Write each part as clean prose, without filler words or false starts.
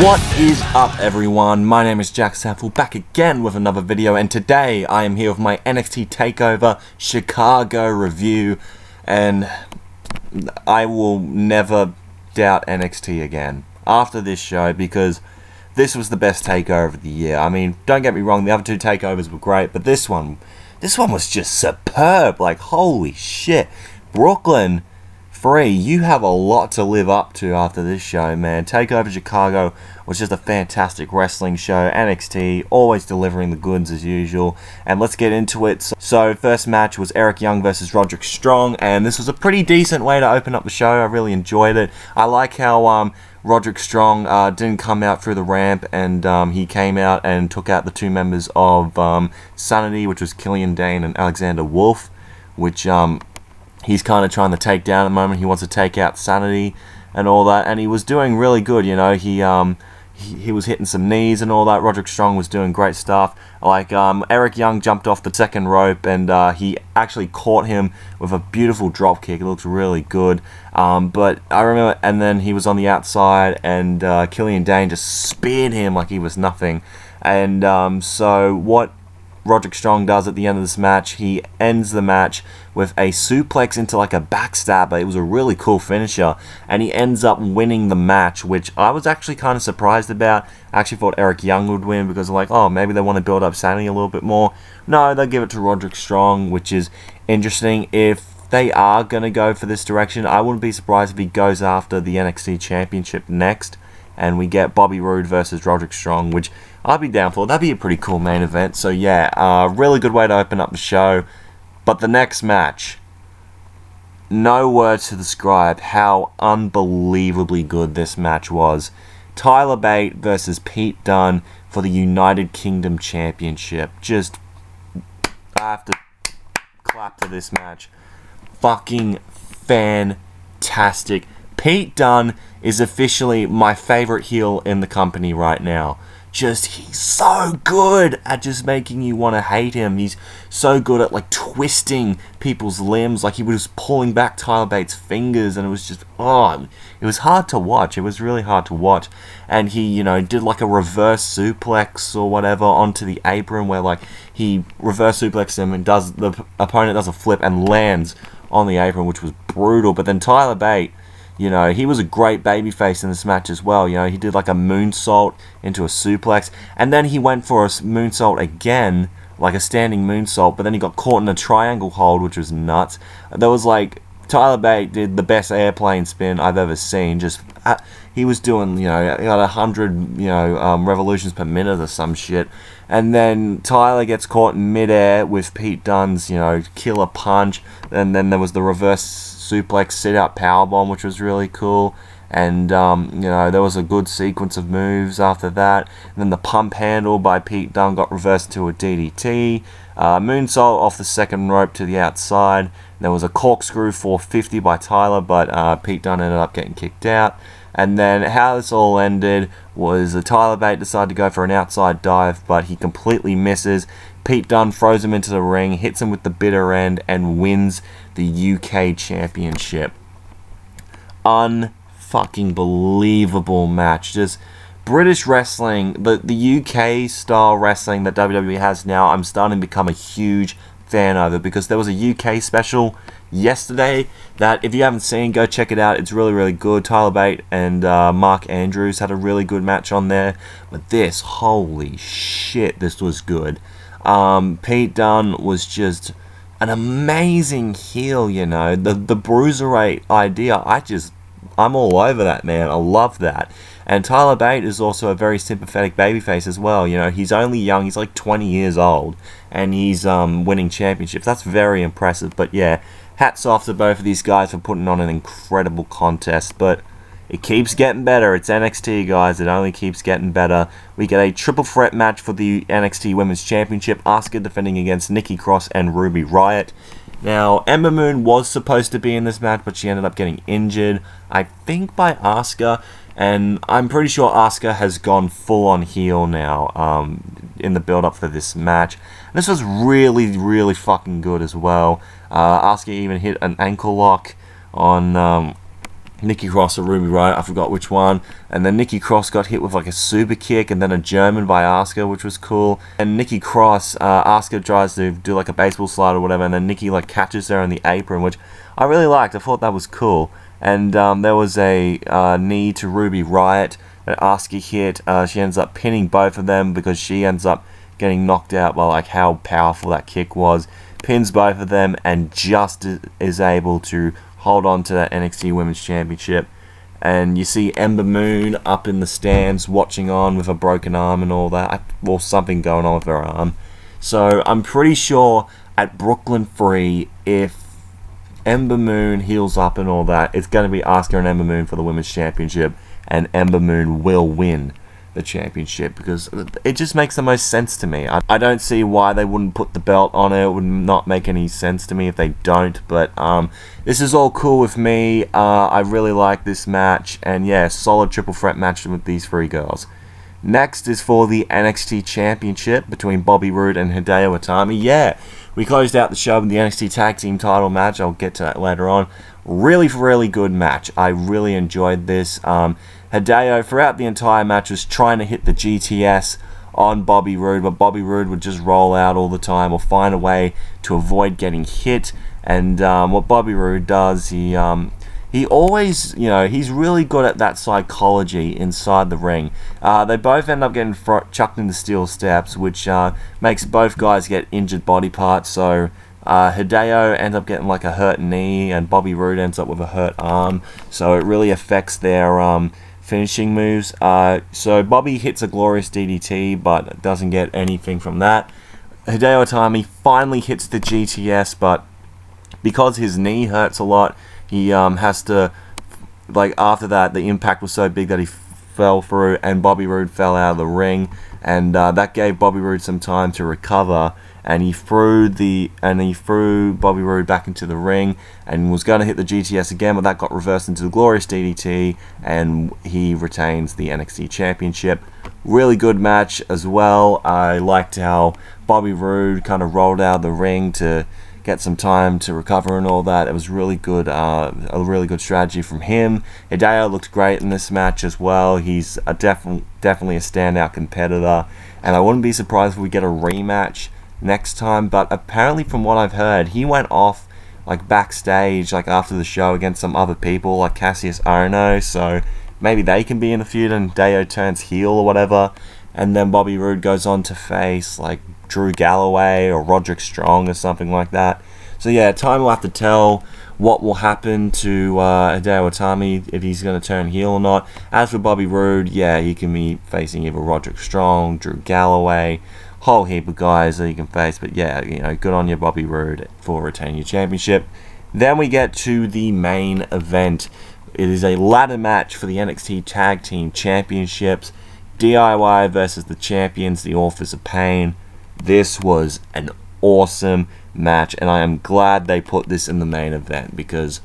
What is up, everyone? My name is Jack Saffel, back again with another video, and today I am here with my NXT TakeOver Chicago review, and I will never doubt NXT again after this show, because this was the best takeover of the year. I mean, don't get me wrong, the other two takeovers were great, but this one was just superb. Like, holy shit. Brooklyn Free, you have a lot to live up to after this show, man. TakeOver Chicago was just a fantastic wrestling show. NXT always delivering the goods as usual, and let's get into it. So first match was Eric Young versus Roderick Strong, and this was a pretty decent way to open up the show. I really enjoyed it. I like how Roderick Strong didn't come out through the ramp, and he came out and took out the two members of Sanity, which was Killian, Dain, and Alexander Wolfe, which he's kind of trying to take down at the moment. He wants to take out Sanity and all that, and he was doing really good, you know. He was hitting some knees and all that. Roderick Strong was doing great stuff. Like, Eric Young jumped off the second rope, and he actually caught him with a beautiful drop kick. It looks really good. But I remember, and then he was on the outside, and Killian Dain just speared him like he was nothing. And so what Roderick Strong does at the end of this match, he ends the match with a suplex into like a backstabber. It was a really cool finisher, and he ends up winning the match, which I was actually kind of surprised about. I actually thought Eric Young would win, because like, oh, maybe they want to build up Sanity a little bit more. No, they give it to Roderick Strong, which is interesting. If they are going to go for this direction, I wouldn't be surprised if he goes after the NXT Championship next, and we get Bobby Roode versus Roderick Strong, which I'd be down for. That'd be a pretty cool main event. So yeah, really good way to open up the show. But the next match, no words to describe how unbelievably good this match was. Tyler Bate versus Pete Dunne for the United Kingdom Championship. Just, I have to clap for this match. Fucking fantastic. Pete Dunne is officially my favorite heel in the company right now. Just, he's so good at just making you want to hate him. He's so good at like twisting people's limbs. Like, he was pulling back Tyler Bate's fingers, and it was just, oh, it was hard to watch. It was really hard to watch. And he, you know, did like a reverse suplex or whatever onto the apron, where like he reverse suplexes him, and does, the opponent does a flip and lands on the apron, which was brutal. But then Tyler Bate, you know, he was a great babyface in this match as well. You know, he did like a moonsault into a suplex, and then he went for a moonsault again, like a standing moonsault, but then he got caught in a triangle hold, which was nuts. There was like, Tyler Bate did the best airplane spin I've ever seen. Just, he was doing, you know, he got 100, you know, revolutions per minute or some shit. And then Tyler gets caught in midair with Pete Dunne's, you know, killer punch. And then there was the reverse suplex sit-out powerbomb, which was really cool. And, you know, there was a good sequence of moves after that. And then the pump handle by Pete Dunne got reversed to a DDT. Moonsault off the second rope to the outside. There was a corkscrew 450 by Tyler, but Pete Dunne ended up getting kicked out. And then how this all ended was Tyler Bate decided to go for an outside dive, but he completely misses. Pete Dunne throws him into the ring, hits him with the bitter end, and wins the UK Championship. Unfucking believable match. Just British wrestling, the UK style wrestling that WWE has now, I'm starting to become a huge fan of it, because there was a UK special yesterday that, if you haven't seen, go check it out. It's really, really good. Tyler Bate and Mark Andrews had a really good match on there. But this, holy shit, this was good. Pete Dunne was just an amazing heel, you know. The bruiserweight idea, I'm all over that, man. I love that. And Tyler Bate is also a very sympathetic babyface as well. You know, he's only young. He's like 20 years old, and he's winning championships. That's very impressive. But yeah, hats off to both of these guys for putting on an incredible contest. But it keeps getting better. It's NXT, guys. It only keeps getting better. We get a triple threat match for the NXT Women's Championship. Asuka defending against Nikki Cross and Ruby Riot. Now, Ember Moon was supposed to be in this match, but she ended up getting injured, I think by Asuka, and I'm pretty sure Asuka has gone full-on heel now in the build-up for this match. And this was really, really fucking good as well. Asuka even hit an ankle lock on Nikki Cross or Ruby Riot, I forgot which one. And then Nikki Cross got hit with like a super kick and then a German by Asuka, which was cool. And Nikki Cross, Asuka tries to do like a baseball slide or whatever, and then Nikki like catches her on the apron, which I really liked. I thought that was cool. And there was a knee to Ruby Riot that Asuka hit. She ends up pinning both of them because she ends up getting knocked out by like how powerful that kick was. Pins both of them and just is able to hold on to that NXT Women's Championship. And you see Ember Moon up in the stands watching on with a broken arm and all that, or something going on with her arm. So I'm pretty sure at Brooklyn 3, if Ember Moon heals up and all that, it's going to be Asuka and Ember Moon for the Women's Championship, and Ember Moon will win the championship because it just makes the most sense to me. I don't see why they wouldn't put the belt on it. It would not make any sense to me if they don't, but this is all cool with me. I really like this match, and yeah, solid triple threat match with these three girls. Next is for the NXT Championship between Bobby Roode and Hideo Itami. Yeah, we closed out the show with the NXT Tag Team title match. I'll get to that later on. Really good match. I really enjoyed this. Hideo, throughout the entire match, was trying to hit the GTS on Bobby Roode, but Bobby Roode would just roll out all the time or find a way to avoid getting hit. And what Bobby Roode does, he always, you know, he's really good at that psychology inside the ring. They both end up getting chucked into steel steps, which makes both guys get injured body parts. So Hideo ends up getting like a hurt knee, and Bobby Roode ends up with a hurt arm. So it really affects their finishing moves. So Bobby hits a glorious DDT, but doesn't get anything from that. Hideo Itami finally hits the GTS, but because his knee hurts a lot, he has to, like, after that, the impact was so big that he fell through, and Bobby Roode fell out of the ring, and that gave Bobby Roode some time to recover. And he threw Bobby Roode back into the ring and was going to hit the GTS again, but that got reversed into the glorious DDT, and he retains the NXT Championship. Really good match as well. I liked how Bobby Roode kind of rolled out of the ring to get some time to recover and all that. It was really good, a really good strategy from him. Hideo looked great in this match as well. He's definitely a standout competitor, and I wouldn't be surprised if we get a rematch next time. But apparently, from what I've heard, he went off like backstage, like after the show, against some other people like Cassius Ohno, so maybe they can be in the feud and Hideo turns heel or whatever, and then Bobby Roode goes on to face like Drew Galloway or Roderick Strong or something like that. So yeah, time will have to tell what will happen to Hideo Itami, if he's going to turn heel or not. As for Bobby Roode, yeah, he can be facing either Roderick Strong, Drew Galloway, whole heap of guys that he can face. But yeah, you know, good on you, Bobby Roode, for retaining your championship. Then we get to the main event. It is a ladder match for the NXT Tag Team Championships. DIY versus the champions, the Authors of Pain. This was an awesome match, and I am glad they put this in the main event because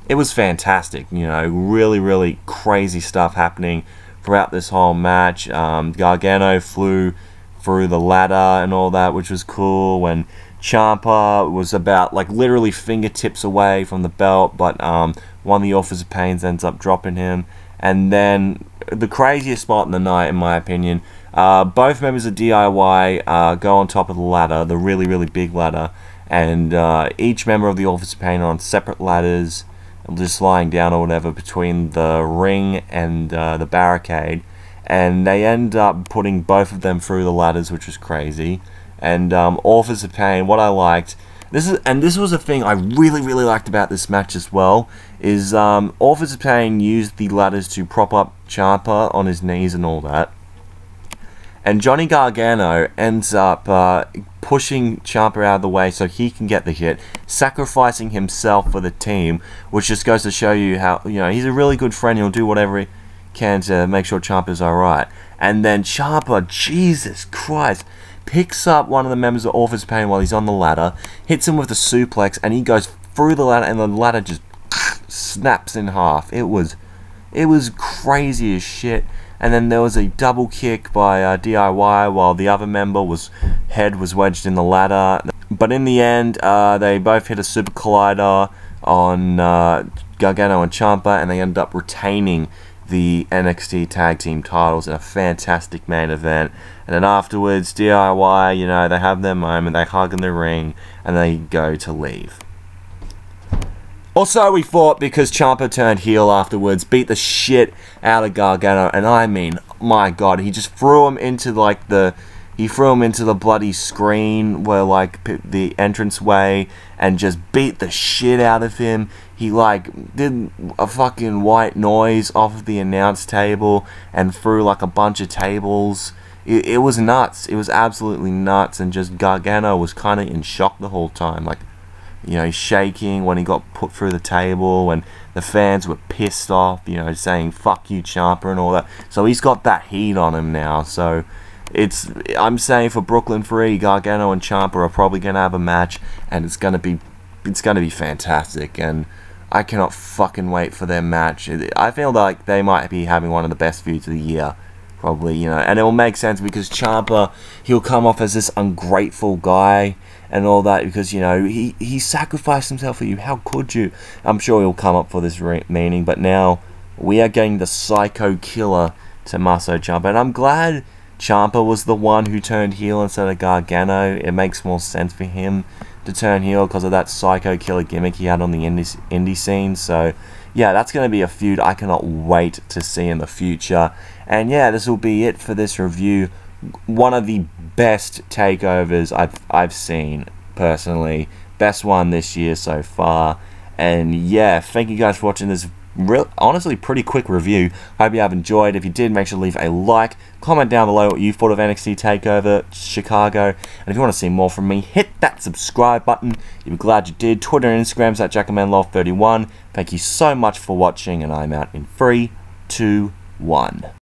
it was fantastic. You know, really crazy stuff happening throughout this whole match. Gargano flew through the ladder and all that, which was cool. When Ciampa was about like literally fingertips away from the belt, but one of the Authors of Pain ends up dropping him. And then the craziest spot in the night, in my opinion, both members of DIY go on top of the ladder, the really big ladder, and each member of the Authors of Pain are on separate ladders, just lying down or whatever between the ring and the barricade, and they end up putting both of them through the ladders, which was crazy. And Authors of Pain, what I liked, this was a thing I really liked about this match as well, is Authors of Pain used the ladders to prop up Ciampa on his knees and all that. And Johnny Gargano ends up pushing Ciampa out of the way so he can get the hit, sacrificing himself for the team, which just goes to show you how, you know, he's a really good friend. He'll do whatever he can to make sure Ciampa's alright. And then Ciampa, Jesus Christ, picks up one of the members of Authors of Pain while he's on the ladder, hits him with a suplex, and he goes through the ladder, and the ladder just snaps in half. It was crazy as shit. And then there was a double kick by DIY while the other member head was wedged in the ladder. But in the end, they both hit a super collider. on Gargano and Ciampa, and they end up retaining the NXT Tag Team titles in a fantastic main event. And then afterwards, DIY, you know, they have their moment, they hug in the ring, and they go to leave. Also, we fought because Ciampa turned heel afterwards, beat the shit out of Gargano, and I mean, my god, he just threw him into like the bloody screen where like the entranceway and just beat the shit out of him. He like did a fucking white noise off of the announce table and threw like a bunch of tables. It was nuts. It was absolutely nuts, and just Gargano was kind of in shock the whole time. Like, you know, he's shaking when he got put through the table, and the fans were pissed off, you know, saying fuck you Ciampa and all that. So he's got that heat on him now. So I'm saying for Brooklyn 3, Gargano and Ciampa are probably going to have a match, and it's going to be fantastic, and I cannot fucking wait for their match. I feel like they might be having one of the best feuds of the year, probably, you know, and it will make sense because Ciampa, he'll come off as this ungrateful guy and all that because, you know, he sacrificed himself for you. How could you? I'm sure he'll come up for this meaning, but now we are getting the psycho killer Tommaso Ciampa, and I'm glad Ciampa was the one who turned heel instead of Gargano. It makes more sense for him to turn heel because of that psycho killer gimmick he had on the indie scene. So yeah, that's going to be a feud I cannot wait to see in the future. And yeah, this will be it for this review. One of the best takeovers I've seen personally, best one this year so far. And yeah, thank you guys for watching this honestly pretty quick review. Hope you have enjoyed. If you did, make sure to leave a like, comment down below what you thought of NXT TakeOver Chicago, and if you want to see more from me, hit that subscribe button. You'll be glad you did. Twitter and Instagram's at JackamanLove31. Thank you so much for watching, and I'm out in 3, 2, 1.